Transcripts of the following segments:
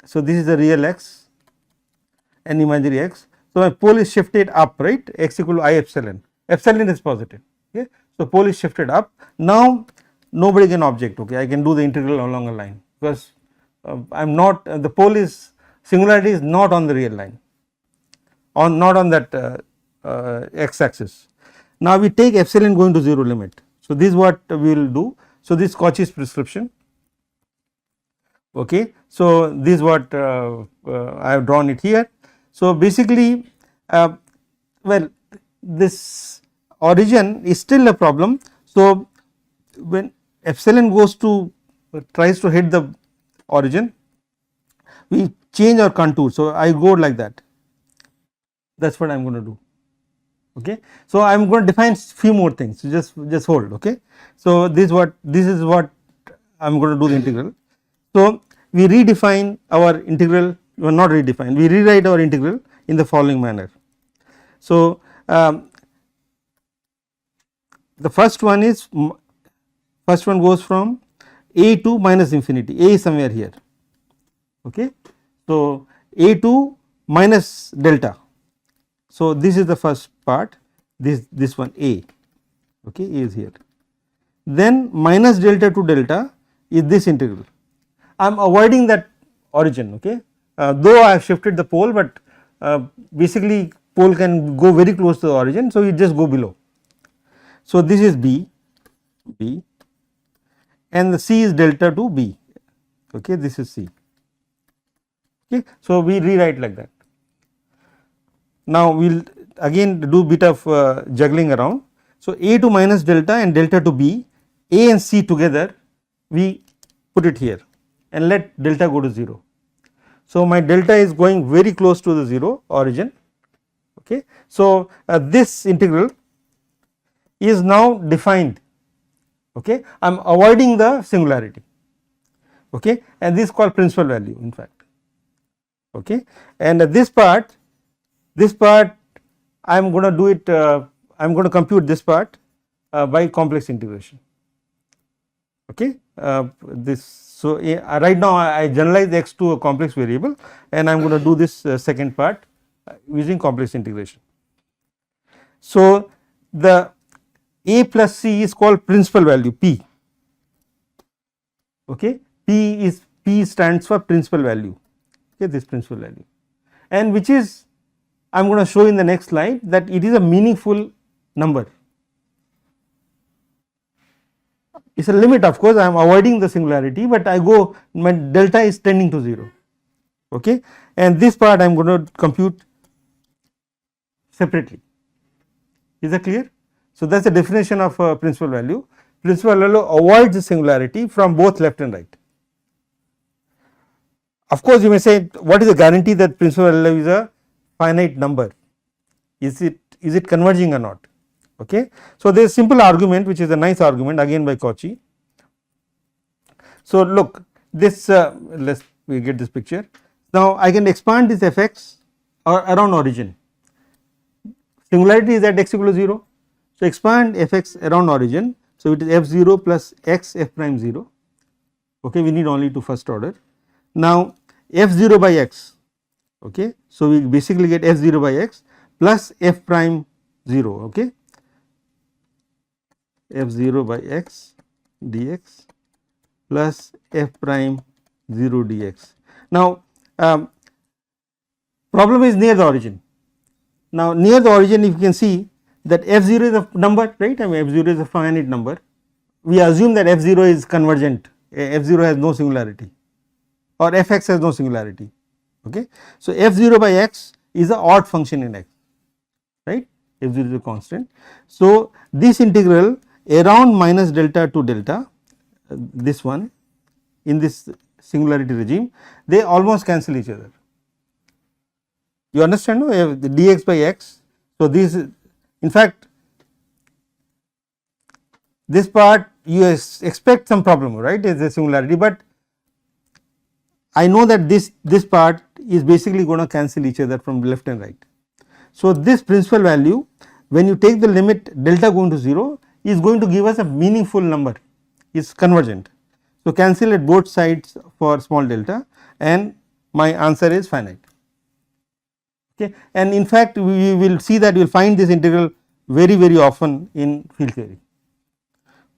so this is the real x and imaginary x. So, my pole is shifted up, right, x equal to I epsilon, epsilon is positive. Okay. So, pole is shifted up. Now, nobody can object, okay. I can do the integral along a line, because I am not the pole is singularity is not on the real line, not on that x axis. Now, we take epsilon going to 0 limit. So, this is what we will do. So, this Cauchy's prescription. Okay. So, this is what I have drawn it here. So, basically well, this origin is still a problem. So, when epsilon goes to tries to hit the origin, we change our contour. So, I go like that, that is what I am going to do. Okay. So, I am going to define few more things, so just hold. Okay. So, this is what I am going to do the integral. So, we redefine our integral, well, not redefine, we rewrite our integral in the following manner. So, the first one goes from a to minus infinity, a is somewhere here. Okay. So, a to minus delta. So, this is the first part, this one a, okay, a is here. Then minus delta to delta is this integral. I am avoiding that origin, okay. Though I have shifted the pole, but basically pole can go very close to the origin. So, you just go below. So, this is b and the c is delta to b, okay, this is c. Okay. So, we rewrite like that. Now, we will again do bit of juggling around. So, a to minus delta and delta to b, a and c together we put it here and let delta go to 0. So, my delta is going very close to the 0 origin. Okay. So, this integral is now defined. Okay. I am avoiding the singularity, okay, and this is called principal value in fact. Okay. And this part I am going to do it, I am going to compute this part by complex integration. Okay. So, right now I generalize x to a complex variable and I am going to do this second part using complex integration. So, the a plus c is called principal value p. Okay. P stands for principal value, okay, this principal value, and which is I am going to show in the next slide that it is a meaningful number. It is a limit, of course, I am avoiding the singularity, but I go, my delta is tending to 0, okay, and this part I am going to compute separately. Is that clear? So, that is the definition of principal value. Principal value avoids the singularity from both left and right. Of course, you may say, what is the guarantee that principal value is a finite number? Is it converging or not? Okay. So, there is a simple argument which is a nice argument again by Cauchy. So, look this let us we get this picture. Now, I can expand this fx around origin, singularity is at x equal to 0. So, expand fx around origin. So, it is f0 plus x f prime 0, okay, we need only to first order. Now, f0 by x, okay. So, we basically get f0 by x plus f prime 0, okay, f0 by x dx plus f prime 0 dx. Now, problem is near the origin. Now, near the origin, if you can see that f0 is a number, right, I mean f0 is a finite number, we assume that f0 is convergent, f0 has no singularity or fx has no singularity, okay. So, f0 by x is an odd function in x, right, f0 is a constant. So, this integral around minus delta to delta, this one in this singularity regime, they almost cancel each other. You understand, no? The dx by x. So, this in fact this part you expect some problem, right, is a singularity, but I know that this part is basically going to cancel each other from left and right. So, this principal value when you take the limit delta going to 0 is going to give us a meaningful number, is convergent. So, cancel at both sides for small delta. and my answer is finite. Okay. And in fact, we will see that you will find this integral very often in field theory.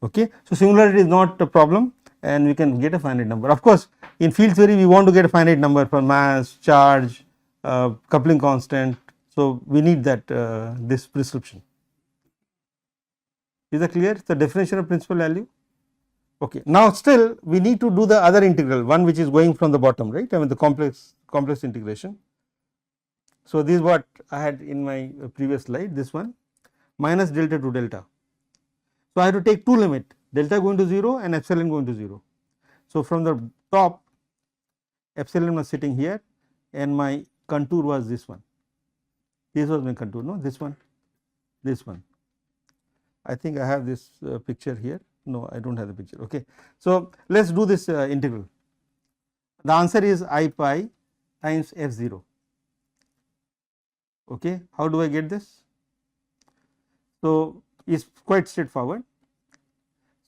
Okay. So, singularity is not a problem and we can get a finite number. Of course, in field theory we want to get a finite number for mass, charge, coupling constant. So, we need that this prescription. Is that clear? The definition of principal value. Okay. Now, still we need to do the other integral, one which is going from the bottom, right, I mean the complex integration. So, this is what I had in my previous slide, this one minus delta to delta. So, I have to take two limit, delta going to 0 and epsilon going to 0. So, from the top epsilon was sitting here and my contour was this one, this was my contour, no, this one. I think I have this picture here, no I do not have the picture. Okay. So, let us do this integral. The answer is I pi times f0. Okay. How do I get this? So, it is quite straightforward.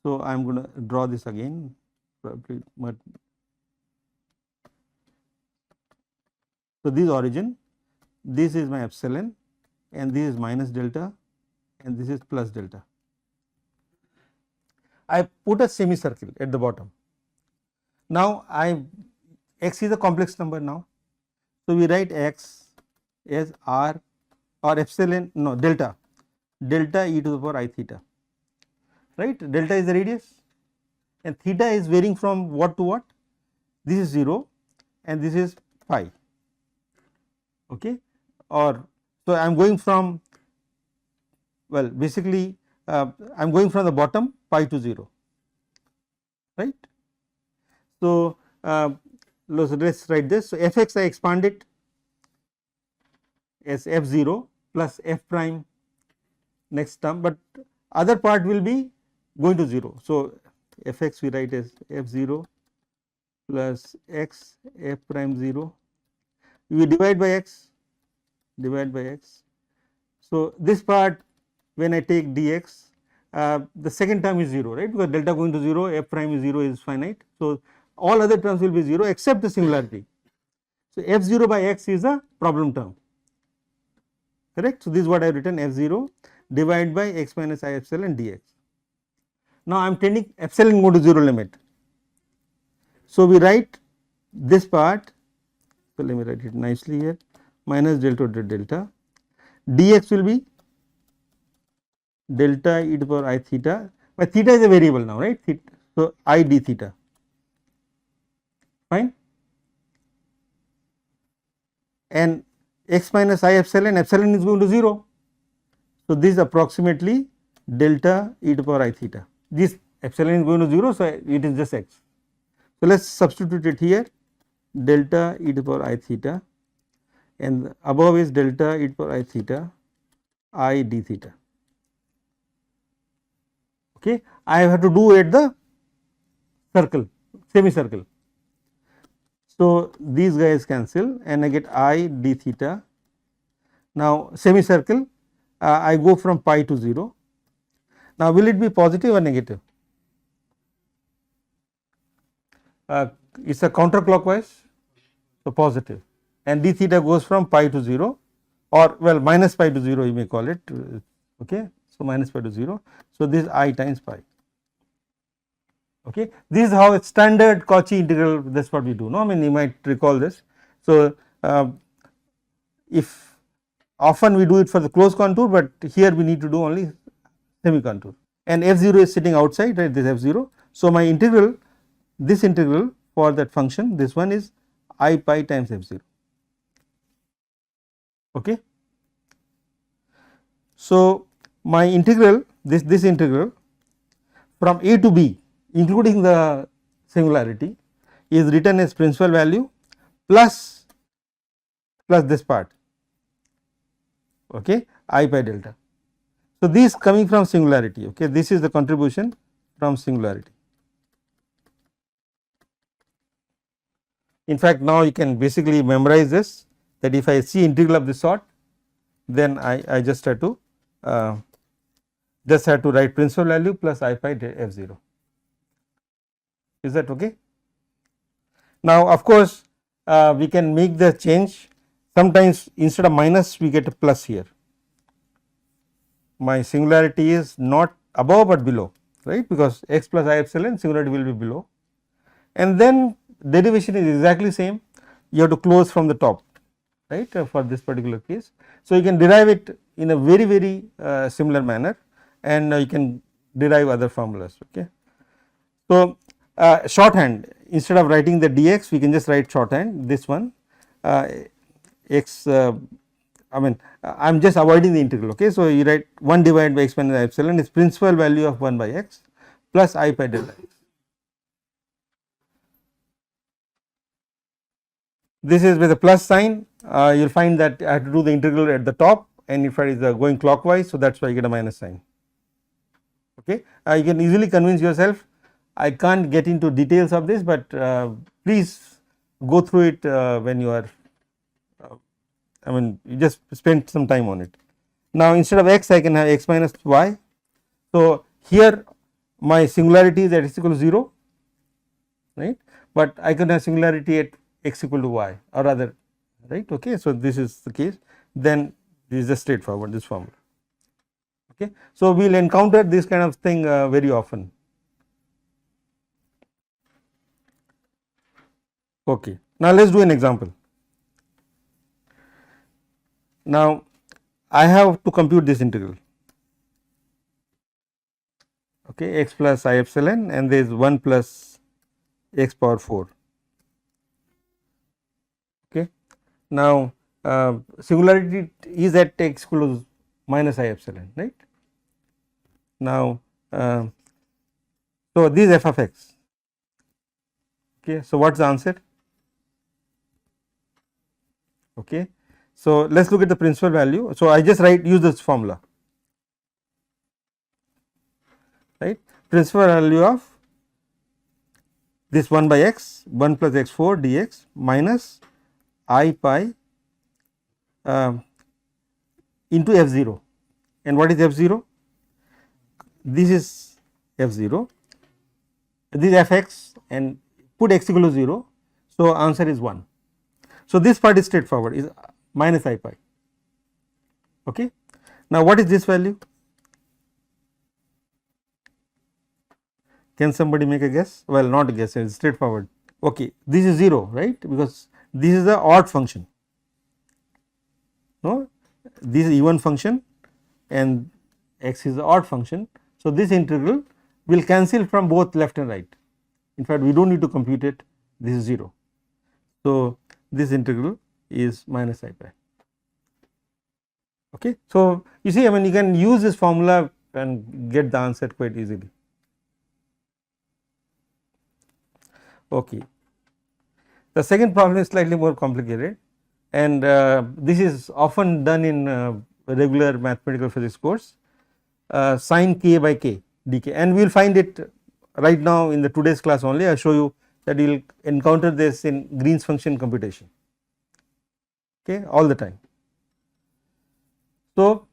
So, I am going to draw this again probably. So, this origin, this is my epsilon and this is minus delta and this is plus delta. I put a semicircle at the bottom. Now, x is a complex number now. So, we write x as r or epsilon, no, delta e to the power I theta, right. Delta is the radius and theta is varying from what to what? This is 0 and this is pi. Okay. Or so, I am going from, well basically I am going from the bottom pi to 0, right. So, let us write this. So, f x I expand it as f0 plus f prime next term, but other part will be going to 0. So, f x we write as f0 plus x f prime 0, we divide by x. So, this part when I take dx, the second term is 0, right, because delta going to 0, f prime is 0 is finite. So, all other terms will be 0 except the singularity. So, f0 by x is a problem term, correct. So, this is what I have written, f0 divided by x minus I epsilon dx. Now, I am taking epsilon go to 0 limit. So, we write this part, so let me write it nicely here, minus delta to delta, dx will be delta e to the power I theta, but theta is a variable now, right. So, I d theta, fine, and x minus I epsilon is going to 0. So, this is approximately delta e to the power I theta, this epsilon is going to 0. So, it is just x. So, let us substitute it here, delta e to the power I theta and above is delta e to the power I theta I d theta. Okay. I have to do at the circle, semicircle. So, these guys cancel and I get I d theta. Now, semicircle I go from pi to 0. Now, will it be positive or negative? It is a counterclockwise, so positive, and d theta goes from pi to 0 or well minus pi to 0 you may call it. Okay. So, minus pi to 0. So, this is I times pi. Okay. This is how a standard Cauchy integral, that is what we do, no, I mean you might recall this. So, if often we do it for the closed contour, but here we need to do only semi contour and f0 is sitting outside, right, this f0. So, my integral, this integral for that function, this one is I pi times f0. Okay. So, my integral, this integral from a to b including the singularity is written as principal value plus this part, okay, I pi delta. So, this coming from singularity, okay, this is the contribution from singularity. In fact, now you can basically memorize this, that if I see integral of this sort, then I just have to write principal value plus I pi f0. Is that okay? Now, of course, we can make the change. Sometimes instead of minus we get a plus here. My singularity is not above but below, right, because x plus I epsilon singularity will be below, and then derivation is exactly same. You have to close from the top, right, for this particular case. So, you can derive it in a very similar manner, and you can derive other formulas. Okay. So, shorthand, instead of writing the dx we can just write shorthand this one x, I mean I am just avoiding the integral. Okay. So, you write 1 divided by x minus I epsilon is principal value of 1 by x plus I pi delta x. This is with a plus sign. You will find that I have to do the integral at the top, and if it is going clockwise, so that is why you get a minus sign. Okay. You can easily convince yourself. I can't get into details of this, but please go through it when you are, I mean you just spend some time on it. Now, instead of x I can have x minus y. So, here my singularity is at x equal to 0, right, but I can have singularity at x equal to y, or rather, right. Okay. So, this is the case, then this is just straightforward, this formula. Okay. So, we will encounter this kind of thing very often. Okay. Now, let us do an example. Now, I have to compute this integral, okay, x plus I epsilon, and there is 1 plus x power 4. Okay. Now, singularity is at x equal to minus I epsilon, right. Now, so this is f of x. Okay. So, what is the answer? Okay. So, let us look at the principal value. So, I just use this formula, right, principal value of this 1 by x 1 plus x 4 dx minus I pi into f 0, and what is f 0? This is f 0, this is f x, and put x equal to 0. So, answer is 1. So, this part is straightforward, is minus I pi. Okay. Now, what is this value? Can somebody make a guess? Well, not a guess, it is straightforward. Okay. This is 0, right, because this is the odd function. No, this is even function and x is the odd function. So, this integral will cancel from both left and right. In fact, we do not need to compute it, this is 0. So, this integral is minus I pi. Okay. So, you see, I mean you can use this formula and get the answer quite easily. Okay. The second problem is slightly more complicated, and this is often done in regular mathematical physics course, sin k by k dk, and we will find it right now in the today's class only. I will show you that you will encounter this in Green's function computation, okay, all the time. So,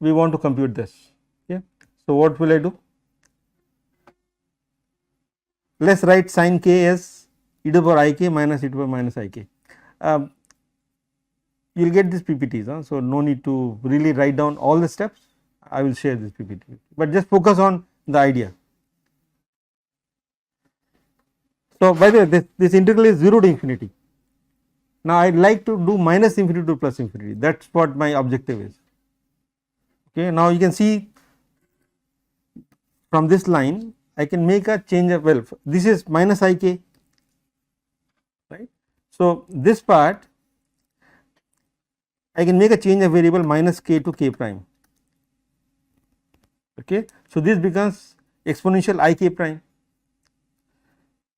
we want to compute this. Okay. So, what will I do? Let us write sin k as e to the power I k minus e to the power minus I k. You will get these PPTs, so no need to really write down all the steps. I will share this PPT, but just focus on the idea. So, by the way, this integral is 0 to infinity. Now, I would like to do minus infinity to plus infinity, that is what my objective is. Okay. Now, you can see from this line I can make a change of, well, this is minus I k, right. So, this part I can make a change of variable minus k to k prime. Okay. So, this becomes exponential I k prime,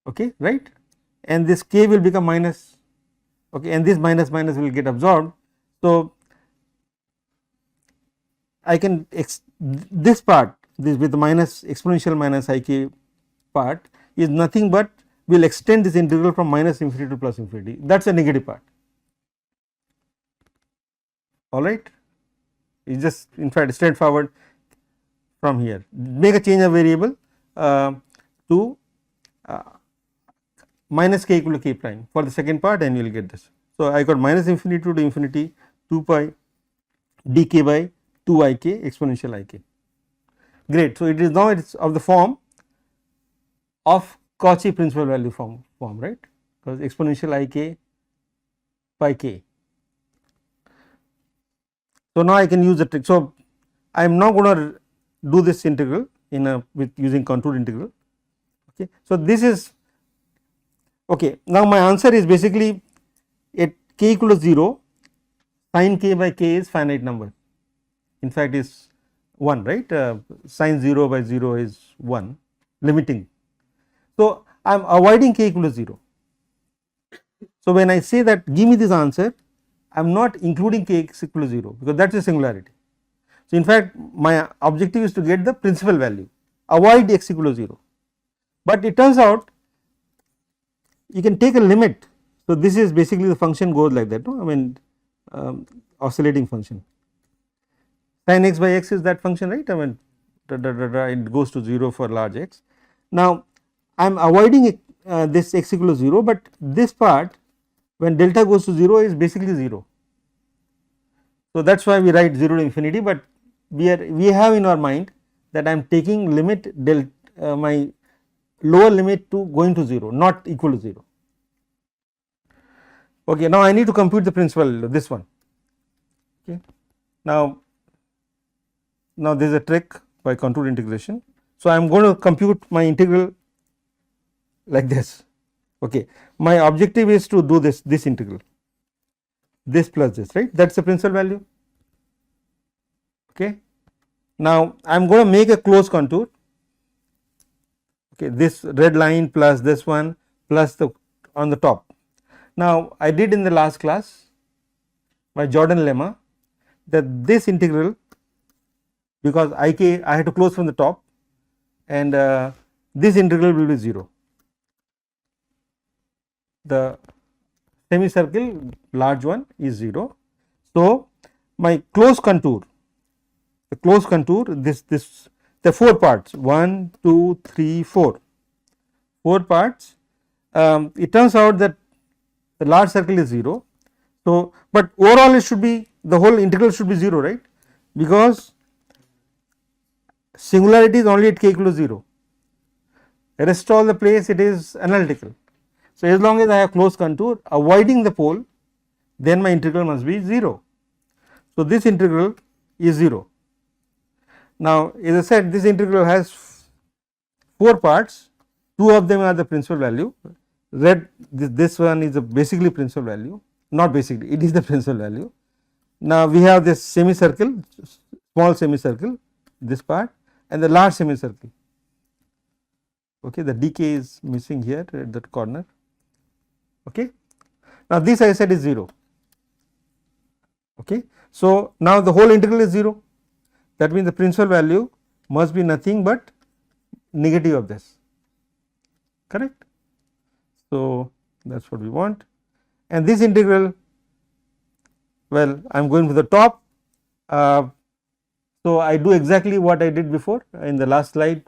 okay, right, and this k will become minus, okay, and this minus minus will get absorbed. So, I can this part, this with the minus exponential minus I k part is nothing but we will extend this integral from minus infinity to plus infinity, that is a negative part, alright. It is just in fact straightforward from here, make a change of variable to minus k equal to k prime for the second part, and you will get this. So, I got minus infinity to infinity 2 pi dk by 2 I k exponential I k. Great. So, it is now it is of the form of Cauchy principal value form right, because exponential I k by k. So, now I can use the trick. So, I am now going to do this integral in a with using contour integral. Okay. So, this is okay. Now, my answer is basically at k equal to 0, sin k by k is finite number, in fact is 1 right, sin 0 by 0 is 1 limiting. So, I am avoiding k equal to 0. So, when I say that give me this answer, I am not including k equal to 0, because that is a singularity. So, in fact my objective is to get the principal value, avoid x equal to 0, but it turns out you can take a limit. So, this is basically the function goes like that, no? I mean oscillating function, sin x by x is that function right, I mean it goes to 0 for large x. Now, I am avoiding this x equal to 0, but this part when delta goes to 0 is basically 0. So, that is why we write 0 to infinity, but we have in our mind that I am taking limit my lower limit to going to 0, not equal to 0. Okay, now I need to compute the principal, this one. Okay. Now there is a trick by contour integration. So, I am going to compute my integral like this. Okay. My objective is to do this integral, this plus this, right, that is the principal value. Okay. Now, I am going to make a closed contour. Okay, this red line plus this one plus the on the top. Now, I did in the last class my Jordan lemma that this integral, because I had to close from the top, and this integral will be 0. The semicircle large one is 0. So, my closed contour, the closed contour, this the 4 parts 1, 2, 3, 4 parts. It turns out that the large circle is 0. So, but overall it should be, the whole integral should be 0 right, because singularity is only at k equal to 0, rest all the place it is analytical. So, as long as I have closed contour avoiding the pole, then my integral must be 0. So, this integral is 0. Now, as I said, this integral has 4 parts, 2 of them are the principal value, red this one is basically principal value, not basically, it is the principal value. Now, we have this semicircle, small semicircle, this part, and the large semicircle. Okay, the dk is missing here at that corner. Okay. Now, this I said is 0. Okay. So, now the whole integral is 0, that means the principal value must be nothing but negative of this, correct. So, that is what we want, and this integral, well, I am going for the top. So, I do exactly what I did before in the last slide,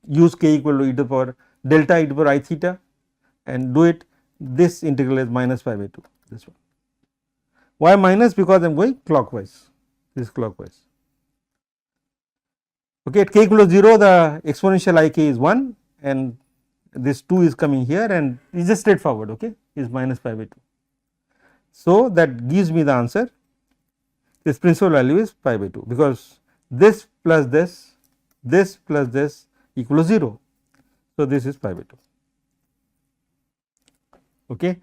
use k equal to e to the power delta e to the power I theta and do it. This integral is minus pi by 2, this one. Why minus? Because I am going clockwise, this clockwise. Okay, at k equal to 0, the exponential I k is 1 and this 2 is coming here, and it is just straightforward, okay, is minus pi by 2. So, that gives me the answer, this principal value is pi by 2, because this plus this plus this equal to 0. So, this is pi by 2. Okay.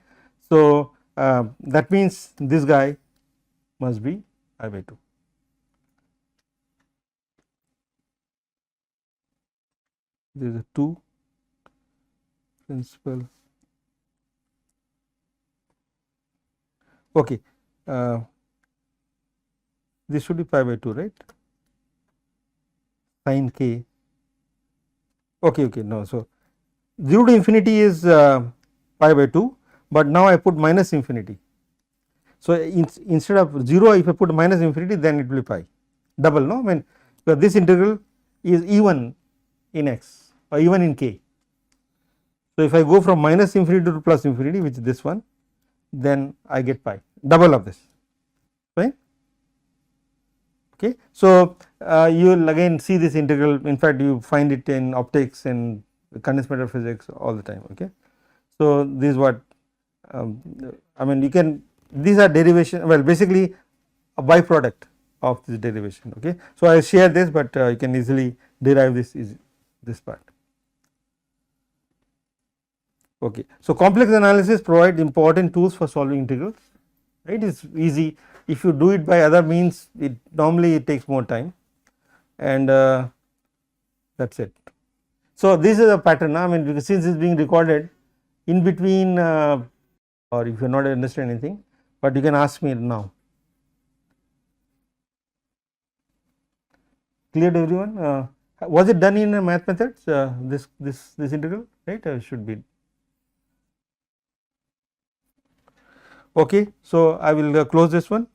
So, that means this guy must be pi by 2. There is a 2 principal. Okay. This should be pi by 2, right, sin k. Okay, no. So, 0 to infinity is pi by 2, but now I put minus infinity. So, instead of 0, if I put minus infinity, then it will be pi double, no, I mean, because this integral is even in x or even in k. So, if I go from minus infinity to plus infinity, which is this one, then I get pi, double of this, right. Okay. So, you will again see this integral, in fact, you find it in optics and condensed matter physics all the time. Okay. So, this is what I mean, you can, these are derivation, well, basically a byproduct of this derivation. Okay. So, I share this, but you can easily derive this part. Okay. So, complex analysis provide important tools for solving integrals, right. It is easy. If you do it by other means, it normally it takes more time, and that is it. So, this is a pattern. I mean, because since it is being recorded in between, or if you are not understand anything, but you can ask me now. Clear to everyone? Was it done in math methods? This integral, right? Should be. Okay. So, I will close this one.